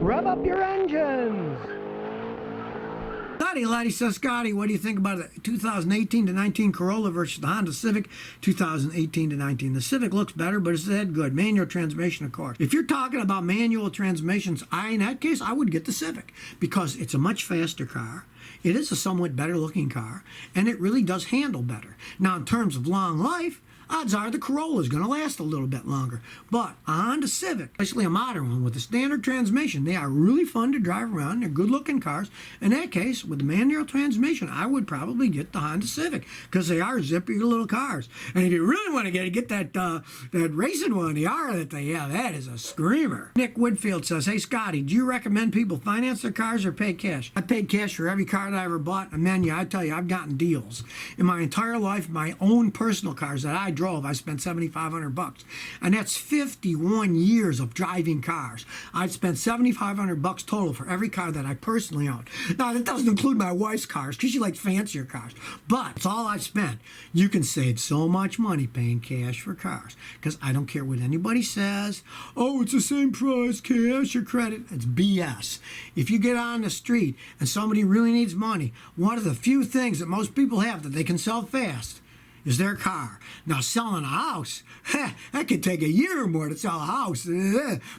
Rev up your engines! Scotty Laddie says, Scotty, what do you think about the 2018 to 19 Corolla versus the Honda Civic 2018 to 19? The Civic looks better, but it's dead good. Manual transmission, of course. If you're talking about manual transmissions, in that case, I would get the Civic because it's a much faster car. It is a somewhat better looking car, and it really does handle better. Now, in terms of long life, odds are the Corolla is going to last a little bit longer. But a Honda Civic, especially a modern one with a standard transmission, they are really fun to drive around. They're good-looking cars. In that case, with the manual transmission, I would probably get the Honda Civic because they are zippy little cars. And if you really want to get that racing one, the R that they have, that is a screamer. Nick Woodfield says, hey, Scotty, do you recommend people finance their cars or pay cash? I paid cash for every car that I ever bought. And man, I tell you, I've gotten deals. In my entire life, my own personal cars that I drove, I spent $7,500, and that's 51 years of driving cars. I've spent $7,500 total for every car that I personally own. Now that doesn't include my wife's cars because she likes fancier cars, but it's all I've spent. You can save so much money paying cash for cars because I don't care what anybody says. Oh, it's the same price, cash or credit. It's BS. If you get on the street and somebody really needs money, one of the few things that most people have that they can sell fast is their car. Now, selling a house, that could take a year or more to sell a house.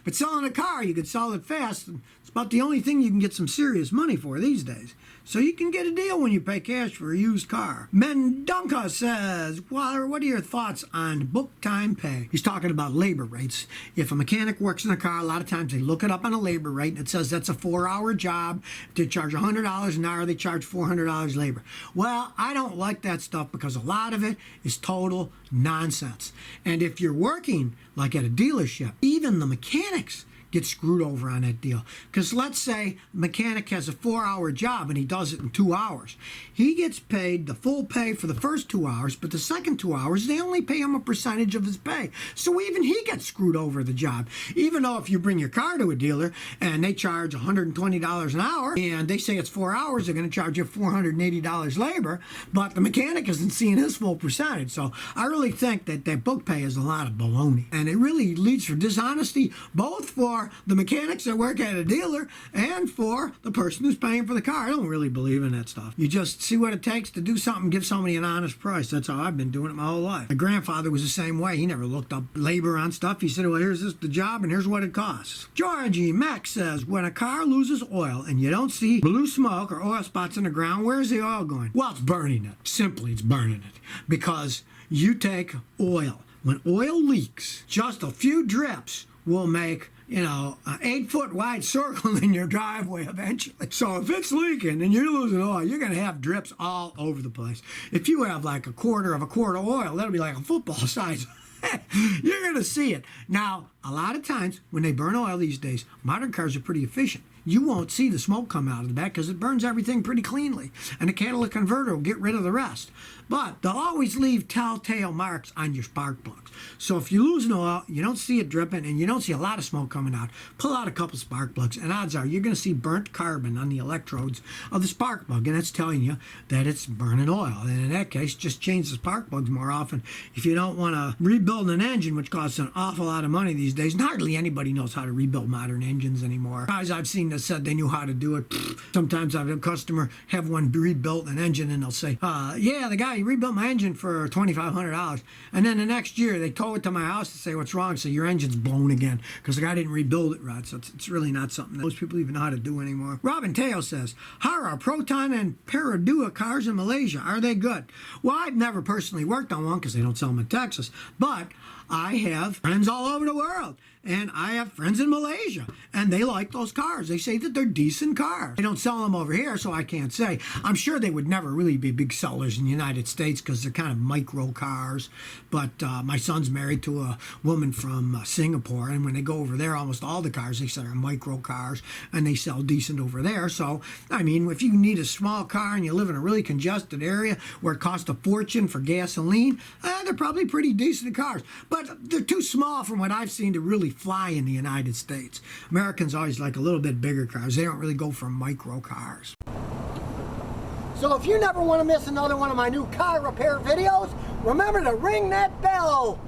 But selling a car, you can sell it fast. It's about the only thing you can get some serious money for these days. So you can get a deal when you pay cash for a used car. Mendonca says, well, what are your thoughts on book time pay? He's talking about labor rates. If a mechanic works in a car, a lot of times they look it up on a labor rate, and it says that's a 4-hour job. If they charge $100 an hour, they charge $400 labor. Well, I don't like that stuff because a lot of it is total nonsense. And if you're working like at a dealership, even the mechanics get screwed over on that deal. Because let's say the mechanic has a 4-hour job and he does it in 2 hours. He gets paid the full pay for the first 2 hours, but the second 2 hours, they only pay him a percentage of his pay. So even he gets screwed over the job. Even though if you bring your car to a dealer and they charge $120 an hour and they say it's 4 hours, they're going to charge you $480 labor, but the mechanic isn't seeing his full percentage. So I really think that book pay is a lot of baloney. And it really leads for dishonesty, both for the mechanics that work at a dealer and for the person who's paying for the car. I don't really believe in that stuff. You just see what it takes to do something, give somebody an honest price. That's how I've been doing it my whole life. My grandfather was the same way. He never looked up labor on stuff. He said, well, here's the job and here's what it costs. Georgie Max says, when a car loses oil and you don't see blue smoke or oil spots in the ground, where's the oil going? Well, it's burning it. Simply, it's burning it. Because you take oil. When oil leaks, just a few drips will make an 8-foot wide circle in your driveway eventually. So if it's leaking and you're losing oil, you're going to have drips all over the place. If you have like a quarter of oil, that'll be like a football size. You're going to see it. Now, a lot of times when they burn oil these days, modern cars are pretty efficient. You won't see the smoke come out of the back because it burns everything pretty cleanly. And the catalytic converter will get rid of the rest. But they'll always leave telltale marks on your spark plugs. So if you lose an oil, you don't see it dripping, and you don't see a lot of smoke coming out, pull out a couple spark plugs, and odds are you're going to see burnt carbon on the electrodes of the spark plug, and that's telling you that it's burning oil. And in that case, just change the spark plugs more often. If you don't want to rebuild an engine, which costs an awful lot of money these days, and hardly anybody knows how to rebuild modern engines anymore. Guys I've seen that said they knew how to do it. Sometimes I've had a customer have one rebuilt, an engine, and they'll say, yeah, the guy rebuilt my engine for $2,500. And then the next year, they tow it to my house to say, what's wrong? So your engine's blown again because the guy didn't rebuild it right. So it's really not something that most people even know how to do anymore. Robin Teo says, how are Proton and Perodua cars in Malaysia? Are they good? Well, I've never personally worked on one because they don't sell them in Texas. But I have friends all over the world. And I have friends in Malaysia, and they like those cars. They say that they're decent cars. They don't sell them over here, so I can't say. I'm sure they would never really be big sellers in the United States because they're kind of micro cars. But my son's married to a woman from Singapore, and when they go over there, almost all the cars they sell are micro cars, and they sell decent over there. So, I mean, if you need a small car and you live in a really congested area where it costs a fortune for gasoline, they're probably pretty decent cars. But they're too small from what I've seen to really fly in the United States. Americans always like a little bit bigger cars. They don't really go for micro cars. So if you never want to miss another one of my new car repair videos, remember to ring that bell.